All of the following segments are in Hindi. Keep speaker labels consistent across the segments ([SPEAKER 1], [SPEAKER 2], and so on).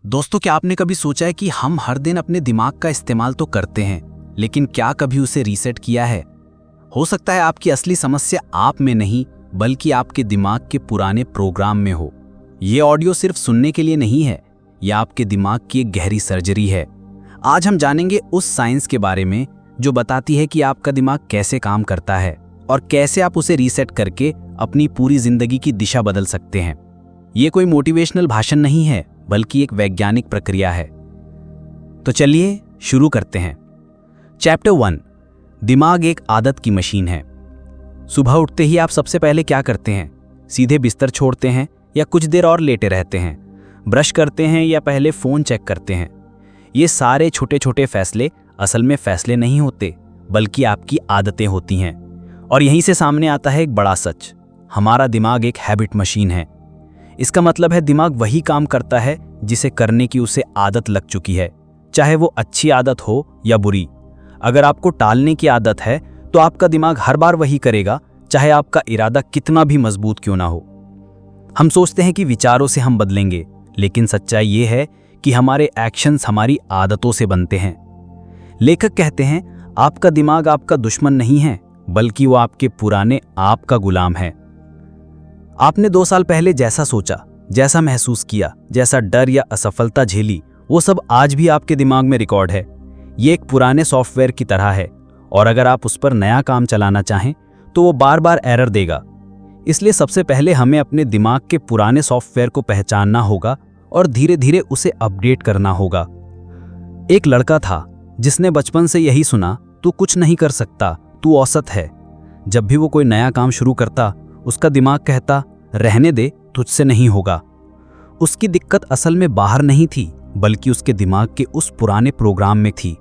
[SPEAKER 1] दोस्तों, क्या आपने कभी सोचा है कि हम हर दिन अपने दिमाग का इस्तेमाल तो करते हैं, लेकिन क्या कभी उसे रीसेट किया है? हो सकता है आपकी असली समस्या आप में नहीं, बल्कि आपके दिमाग के पुराने प्रोग्राम में हो। ये ऑडियो सिर्फ सुनने के लिए नहीं है, यह आपके दिमाग की एक गहरी सर्जरी है। आज हम जानेंगे उस साइंस के बारे में जो बताती है कि आपका दिमाग कैसे काम करता है और कैसे आप उसे रीसेट करके अपनी पूरी जिंदगी की दिशा बदल सकते हैं। ये कोई मोटिवेशनल भाषण नहीं है, बल्कि एक वैज्ञानिक प्रक्रिया है। तो चलिए शुरू करते हैं। चैप्टर 1, दिमाग एक आदत की मशीन है। सुबह उठते ही आप सबसे पहले क्या करते हैं? सीधे बिस्तर छोड़ते हैं या कुछ देर और लेटे रहते हैं? ब्रश करते हैं या पहले फ़ोन चेक करते हैं? ये सारे छोटे छोटे फैसले असल में फैसले नहीं होते, बल्कि आपकी आदतें होती हैं। और यहीं से सामने आता है एक बड़ा सच, हमारा दिमाग एक हैबिट मशीन है। इसका मतलब है दिमाग वही काम करता है जिसे करने की उसे आदत लग चुकी है, चाहे वो अच्छी आदत हो या बुरी। अगर आपको टालने की आदत है तो आपका दिमाग हर बार वही करेगा, चाहे आपका इरादा कितना भी मजबूत क्यों ना हो। हम सोचते हैं कि विचारों से हम बदलेंगे, लेकिन सच्चाई ये है कि हमारे एक्शंस हमारी आदतों से बनते हैं। लेखक कहते हैं, आपका दिमाग आपका दुश्मन नहीं है, बल्कि वो आपके पुराने आप का गुलाम है। आपने 2 साल पहले जैसा सोचा, जैसा महसूस किया, जैसा डर या असफलता झेली, वो सब आज भी आपके दिमाग में रिकॉर्ड है। ये एक पुराने सॉफ्टवेयर की तरह है, और अगर आप उस पर नया काम चलाना चाहें तो वो बार बार एरर देगा। इसलिए सबसे पहले हमें अपने दिमाग के पुराने सॉफ्टवेयर को पहचानना होगा और धीरे धीरे उसे अपडेट करना होगा। एक लड़का था जिसने बचपन से यही सुना, तू कुछ नहीं कर सकता, तू औसत है। जब भी वो कोई नया काम शुरू करता, उसका दिमाग कहता, रहने दे, तुझसे नहीं होगा। उसकी दिक्कत असल में बाहर नहीं थी, बल्कि उसके दिमाग के उस पुराने प्रोग्राम में थी।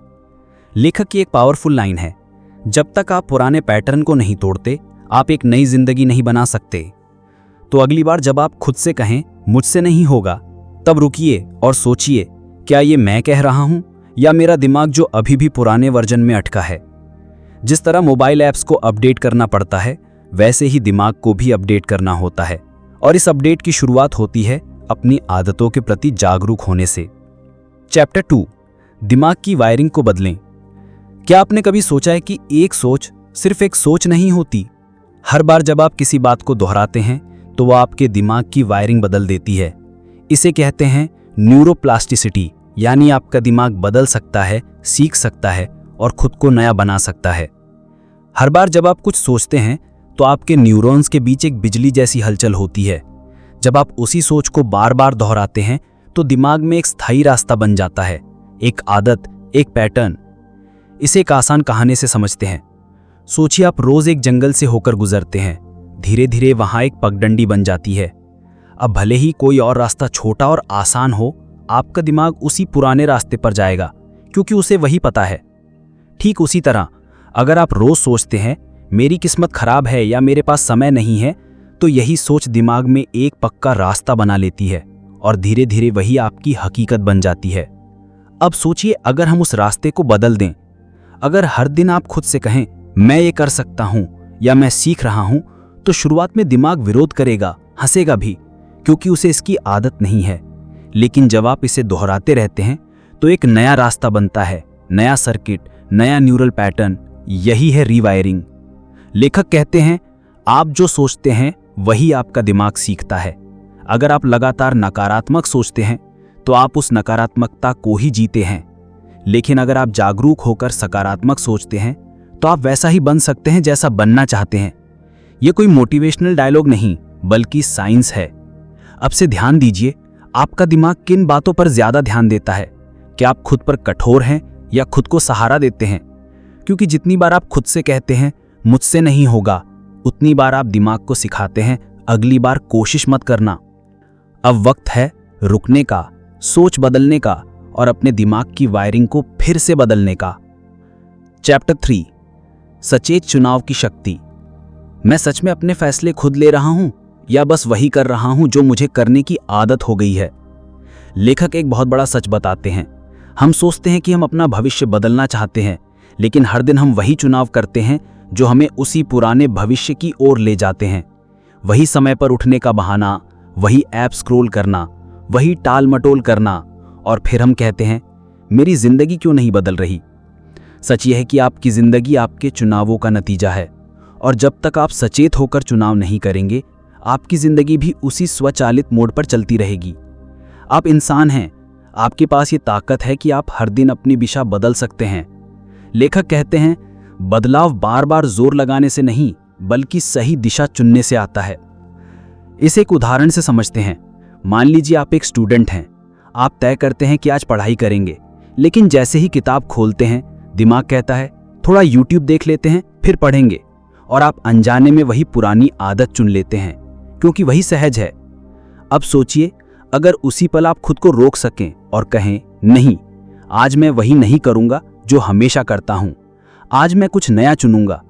[SPEAKER 1] लेखक की एक पावरफुल लाइन है, जब तक आप पुराने पैटर्न को नहीं तोड़ते, आप एक नई जिंदगी नहीं बना सकते। तो अगली बार जब आप खुद से कहें मुझसे नहीं होगा, तब रुकिए और सोचिए, क्या ये मैं कह रहा हूं या मेरा दिमाग जो अभी भी पुराने वर्जन में अटका है। जिस तरह मोबाइल ऐप्स को अपडेट करना पड़ता है, वैसे ही दिमाग को भी अपडेट करना होता है, और इस अपडेट की शुरुआत होती है अपनी आदतों के प्रति जागरूक होने से। चैप्टर 2, दिमाग की वायरिंग को बदलें। क्या आपने कभी सोचा है कि एक सोच सिर्फ एक सोच नहीं होती? हर बार जब आप किसी बात को दोहराते हैं तो वह आपके दिमाग की वायरिंग बदल देती है। इसे कहते हैं न्यूरोप्लास्टिसिटी, यानी आपका दिमाग बदल सकता है, सीख सकता है और खुद को नया बना सकता है। हर बार जब आप कुछ सोचते हैं तो आपके न्यूरॉन्स के बीच एक बिजली जैसी हलचल होती है। जब आप उसी सोच को बार बार दोहराते हैं तो दिमाग में एक स्थायी रास्ता बन जाता है, एक आदत, एक पैटर्न। इसे एक आसान कहानी से समझते हैं। सोचिए, आप रोज एक जंगल से होकर गुजरते हैं, धीरे धीरे वहां एक पगडंडी बन जाती है। अब भले ही कोई और रास्ता छोटा और आसान हो, आपका दिमाग उसी पुराने रास्ते पर जाएगा, क्योंकि उसे वही पता है। ठीक उसी तरह अगर आप रोज सोचते हैं मेरी किस्मत खराब है या मेरे पास समय नहीं है, तो यही सोच दिमाग में एक पक्का रास्ता बना लेती है और धीरे धीरे वही आपकी हकीकत बन जाती है। अब सोचिए, अगर हम उस रास्ते को बदल दें, अगर हर दिन आप खुद से कहें मैं ये कर सकता हूं या मैं सीख रहा हूं, तो शुरुआत में दिमाग विरोध करेगा, हंसेगा भी, क्योंकि उसे इसकी आदत नहीं है। लेकिन जब आप इसे दोहराते रहते हैं तो एक नया रास्ता बनता है, नया सर्किट, नया न्यूरल पैटर्न। यही है रीवायरिंग। लेखक कहते हैं, आप जो सोचते हैं वही आपका दिमाग सीखता है। अगर आप लगातार नकारात्मक सोचते हैं तो आप उस नकारात्मकता को ही जीते हैं, लेकिन अगर आप जागरूक होकर सकारात्मक सोचते हैं तो आप वैसा ही बन सकते हैं जैसा बनना चाहते हैं। यह कोई मोटिवेशनल डायलॉग नहीं, बल्कि साइंस है। अब से ध्यान दीजिए, आपका दिमाग किन बातों पर ज्यादा ध्यान देता है? क्या आप खुद पर कठोर हैं या खुद को सहारा देते हैं? क्योंकि जितनी बार आप खुद से कहते हैं मुझसे नहीं होगा, उतनी बार आप दिमाग को सिखाते हैं अगली बार कोशिश मत करना। अब वक्त है रुकने का, सोच बदलने का और अपने दिमाग की वायरिंग को फिर से बदलने का। चैप्टर 3, सचेत चुनाव की शक्ति। मैं सच में अपने फैसले खुद ले रहा हूं या बस वही कर रहा हूं जो मुझे करने की आदत हो गई है? लेखक एक बहुत बड़ा सच बताते हैं। हम सोचते हैं कि हम अपना भविष्य बदलना चाहते हैं, लेकिन हर दिन हम वही चुनाव करते हैं जो हमें उसी पुराने भविष्य की ओर ले जाते हैं। वही समय पर उठने का बहाना, वही ऐप स्क्रॉल करना, वही टाल मटोल करना और फिर हम कहते हैं मेरी जिंदगी क्यों नहीं बदल रही। सच यह है कि आपकी जिंदगी आपके चुनावों का नतीजा है, और जब तक आप सचेत होकर चुनाव नहीं करेंगे आपकी जिंदगी भी उसी स्वचालित मोड पर चलती रहेगी। आप इंसान हैं, आपके पास ये ताकत है कि आप हर दिन अपनी दिशा बदल सकते हैं। लेखक कहते हैं बदलाव बार बार जोर लगाने से नहीं बल्कि सही दिशा चुनने से आता है। इसे एक उदाहरण से समझते हैं। मान लीजिए आप एक स्टूडेंट हैं। आप तय करते हैं कि आज पढ़ाई करेंगे, लेकिन जैसे ही किताब खोलते हैं दिमाग कहता है थोड़ा यूट्यूब देख लेते हैं फिर पढ़ेंगे, और आप अनजाने में वही पुरानी आदत चुन लेते हैं क्योंकि वही सहज है। अब सोचिए अगर उसी पल आप खुद को रोक सकें और कहें नहीं, आज मैं वही नहीं करूंगा जो हमेशा करता हूं, आज मैं कुछ नया चुनूंगा।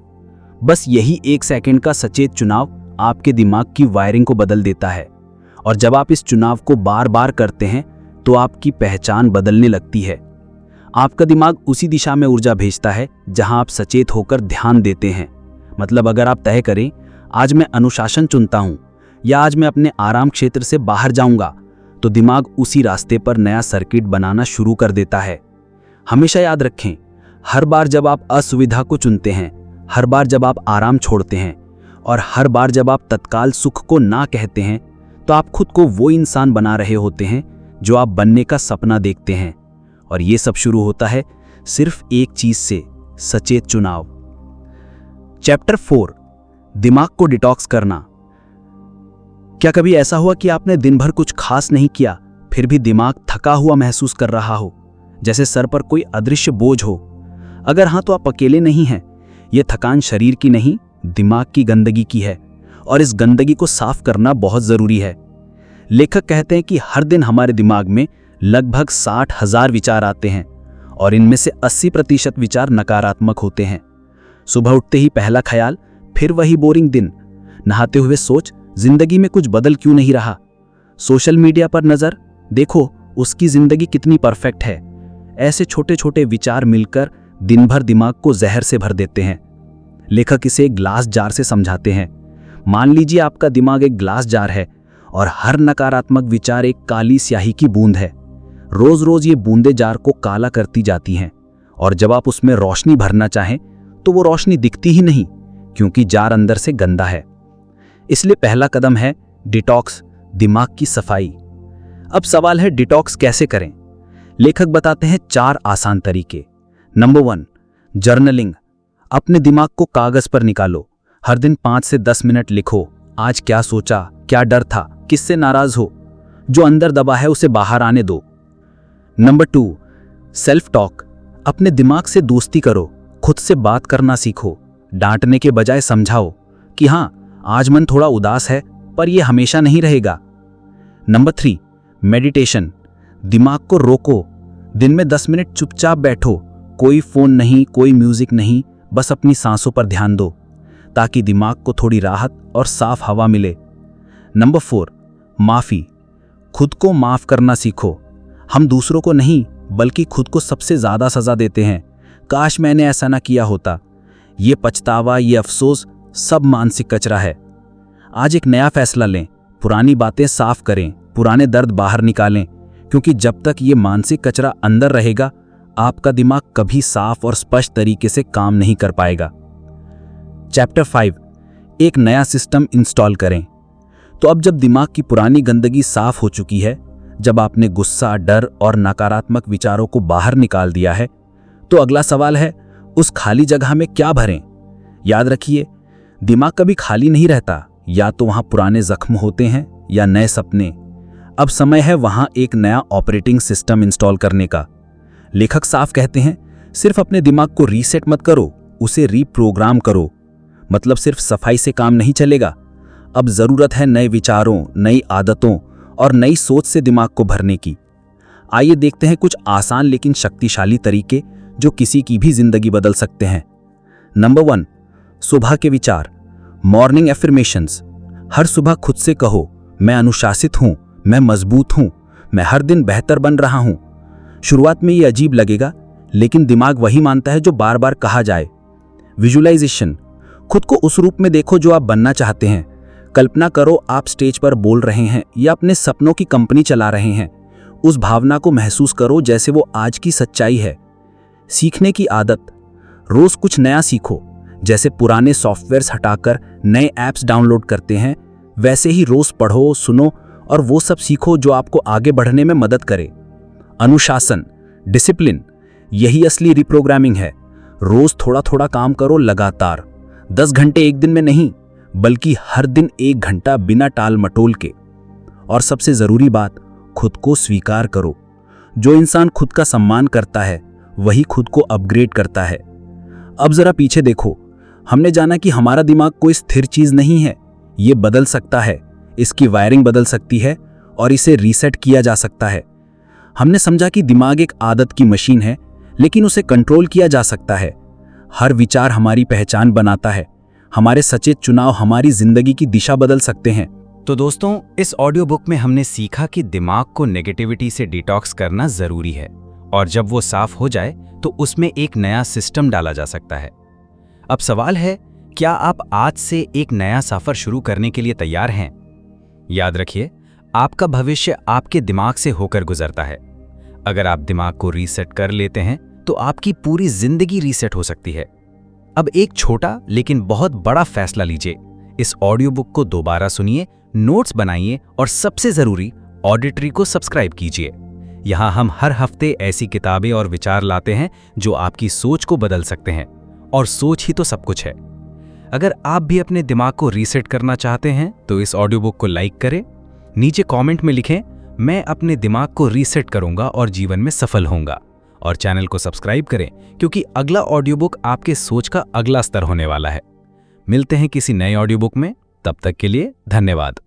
[SPEAKER 1] बस यही 1 सेकंड का सचेत चुनाव आपके दिमाग की वायरिंग को बदल देता है, और जब आप इस चुनाव को बार बार करते हैं तो आपकी पहचान बदलने लगती है। आपका दिमाग उसी दिशा में ऊर्जा भेजता है जहां आप सचेत होकर ध्यान देते हैं। मतलब अगर आप तय करें आज मैं अनुशासन चुनता हूं या आज मैं अपने आराम क्षेत्र से बाहर जाऊंगा, तो दिमाग उसी रास्ते पर नया सर्किट बनाना शुरू कर देता है। हमेशा याद रखें, हर बार जब आप असुविधा को चुनते हैं, हर बार जब आप आराम छोड़ते हैं और हर बार जब आप तत्काल सुख को ना कहते हैं, तो आप खुद को वो इंसान बना रहे होते हैं जो आप बनने का सपना देखते हैं। और ये सब शुरू होता है सिर्फ एक चीज से, सचेत चुनाव। चैप्टर 4, दिमाग को डिटॉक्स करना। क्या कभी ऐसा हुआ कि आपने दिन भर कुछ खास नहीं किया फिर भी दिमाग थका हुआ महसूस कर रहा हो, जैसे सर पर कोई अदृश्य बोझ हो? अगर हाँ तो आप अकेले नहीं हैं। यह थकान शरीर की नहीं, दिमाग की गंदगी की है, और इस गंदगी को साफ करना बहुत जरूरी है। लेखक कहते हैं कि हर दिन हमारे दिमाग में लगभग 60,000 विचार आते हैं और इनमें से 80% विचार नकारात्मक होते हैं। सुबह उठते ही पहला ख्याल, फिर वही बोरिंग दिन। नहाते हुए सोच, जिंदगी में कुछ बदल क्यों नहीं रहा। सोशल मीडिया पर नजर, देखो उसकी जिंदगी कितनी परफेक्ट है। ऐसे छोटे छोटे विचार मिलकर दिन भर दिमाग को जहर से भर देते हैं। लेखक इसे एक ग्लास जार से समझाते हैं। मान लीजिए आपका दिमाग एक ग्लास जार है और हर नकारात्मक विचार एक काली स्याही की बूंद है। रोज रोज ये बूंदें जार को काला करती जाती हैं, और जब आप उसमें रोशनी भरना चाहें तो वो रोशनी दिखती ही नहीं, क्योंकि जार अंदर से गंदा है। इसलिए पहला कदम है डिटॉक्स, दिमाग की सफाई। अब सवाल है डिटॉक्स कैसे करें। लेखक बताते हैं 4 आसान तरीके। Number 1, journaling. अपने दिमाग को कागज पर निकालो। हर दिन 5 से 10 मिनट लिखो, आज क्या सोचा, क्या डर था, किससे नाराज हो। जो अंदर दबा है उसे बाहर आने दो। Number 2, self talk. अपने दिमाग से दोस्ती करो, खुद से बात करना सीखो। डांटने के बजाय समझाओ कि हाँ आज मन थोड़ा उदास है, पर यह हमेशा नहीं रहेगा। Number 3, meditation. दिमाग को रोको, दिन में 10 मिनट चुपचाप बैठो, कोई फोन नहीं, कोई म्यूजिक नहीं, बस अपनी सांसों पर ध्यान दो, ताकि दिमाग को थोड़ी राहत और साफ हवा मिले। नंबर 4, माफी। खुद को माफ करना सीखो। हम दूसरों को नहीं बल्कि खुद को सबसे ज्यादा सजा देते हैं। काश मैंने ऐसा ना किया होता। ये पछतावा, ये अफसोस सब मानसिक कचरा है। आज एक नया फैसला लें, पुरानी बातें साफ करें, पुराने दर्द बाहर निकालें, क्योंकि जब तक ये मानसिक कचरा अंदर रहेगा आपका दिमाग कभी साफ और स्पष्ट तरीके से काम नहीं कर पाएगा। चैप्टर 5, एक नया सिस्टम इंस्टॉल करें। तो अब जब दिमाग की पुरानी गंदगी साफ हो चुकी है, जब आपने गुस्सा, डर और नकारात्मक विचारों को बाहर निकाल दिया है, तो अगला सवाल है उस खाली जगह में क्या भरें। याद रखिए, दिमाग कभी खाली नहीं रहता। या तो वहां पुराने जख्म होते हैं या नए सपने। अब समय है वहां एक नया ऑपरेटिंग सिस्टम इंस्टॉल करने का। लेखक साफ कहते हैं सिर्फ अपने दिमाग को रीसेट मत करो, उसे रीप्रोग्राम करो। मतलब सिर्फ सफाई से काम नहीं चलेगा। अब जरूरत है नए विचारों, नई आदतों और नई सोच से दिमाग को भरने की। आइए देखते हैं कुछ आसान लेकिन शक्तिशाली तरीके जो किसी की भी जिंदगी बदल सकते हैं। नंबर 1, सुबह के विचार, मॉर्निंग एफर्मेशंस। हर सुबह खुद से कहो मैं अनुशासित हूं, मैं मजबूत हूं, मैं हर दिन बेहतर बन रहा हूं। शुरुआत में ये अजीब लगेगा, लेकिन दिमाग वही मानता है जो बार बार कहा जाए। विजुअलाइजेशन, खुद को उस रूप में देखो जो आप बनना चाहते हैं। कल्पना करो आप स्टेज पर बोल रहे हैं या अपने सपनों की कंपनी चला रहे हैं। उस भावना को महसूस करो जैसे वो आज की सच्चाई है। सीखने की आदत, रोज कुछ नया सीखो। जैसे पुराने सॉफ्टवेयर्स हटाकर नए ऐप्स डाउनलोड करते हैं, वैसे ही रोज पढ़ो, सुनो और वो सब सीखो जो आपको आगे बढ़ने में मदद करे। अनुशासन, डिसिप्लिन, यही असली रिप्रोग्रामिंग है। रोज थोड़ा थोड़ा काम करो लगातार, 10 घंटे एक दिन में नहीं, बल्कि हर दिन 1 घंटा बिना टाल मटोल के। और सबसे जरूरी बात, खुद को स्वीकार करो। जो इंसान खुद का सम्मान करता है वही खुद को अपग्रेड करता है। अब जरा पीछे देखो, हमने जाना कि हमारा दिमाग कोई स्थिर चीज नहीं है, ये बदल सकता है, इसकी वायरिंग बदल सकती है और इसे रीसेट किया जा सकता है। हमने समझा कि दिमाग एक आदत की मशीन है, लेकिन उसे कंट्रोल किया जा सकता है। हर विचार हमारी पहचान बनाता है, हमारे सचेत चुनाव हमारी जिंदगी की दिशा बदल सकते हैं।
[SPEAKER 2] तो दोस्तों, इस ऑडियो बुक में हमने सीखा कि दिमाग को नेगेटिविटी से डिटॉक्स करना जरूरी है, और जब वो साफ हो जाए तो उसमें एक नया सिस्टम डाला जा सकता है। अब सवाल है, क्या आप आज से एक नया सफर शुरू करने के लिए तैयार हैं? याद रखिए, आपका भविष्य आपके दिमाग से होकर गुजरता है। अगर आप दिमाग को रीसेट कर लेते हैं तो आपकी पूरी जिंदगी रीसेट हो सकती है। अब एक छोटा लेकिन बहुत बड़ा फैसला लीजिए। इस ऑडियो बुक को दोबारा सुनिए, नोट्स बनाइए और सबसे जरूरी, ऑडिटरी को सब्सक्राइब कीजिए। यहाँ हम हर हफ्ते ऐसी किताबें और विचार लाते हैं जो आपकी सोच को बदल सकते हैं, और सोच ही तो सब कुछ है। अगर आप भी अपने दिमाग को रीसेट करना चाहते हैं तो इस ऑडियो बुक को लाइक करें, नीचे कमेंट में लिखें, मैं अपने दिमाग को रीसेट करूंगा और जीवन में सफल होऊंगा, और चैनल को सब्सक्राइब करें क्योंकि अगला ऑडियो बुक आपके सोच का अगला स्तर होने वाला है। मिलते हैं किसी नए ऑडियो बुक में, तब तक के लिए धन्यवाद।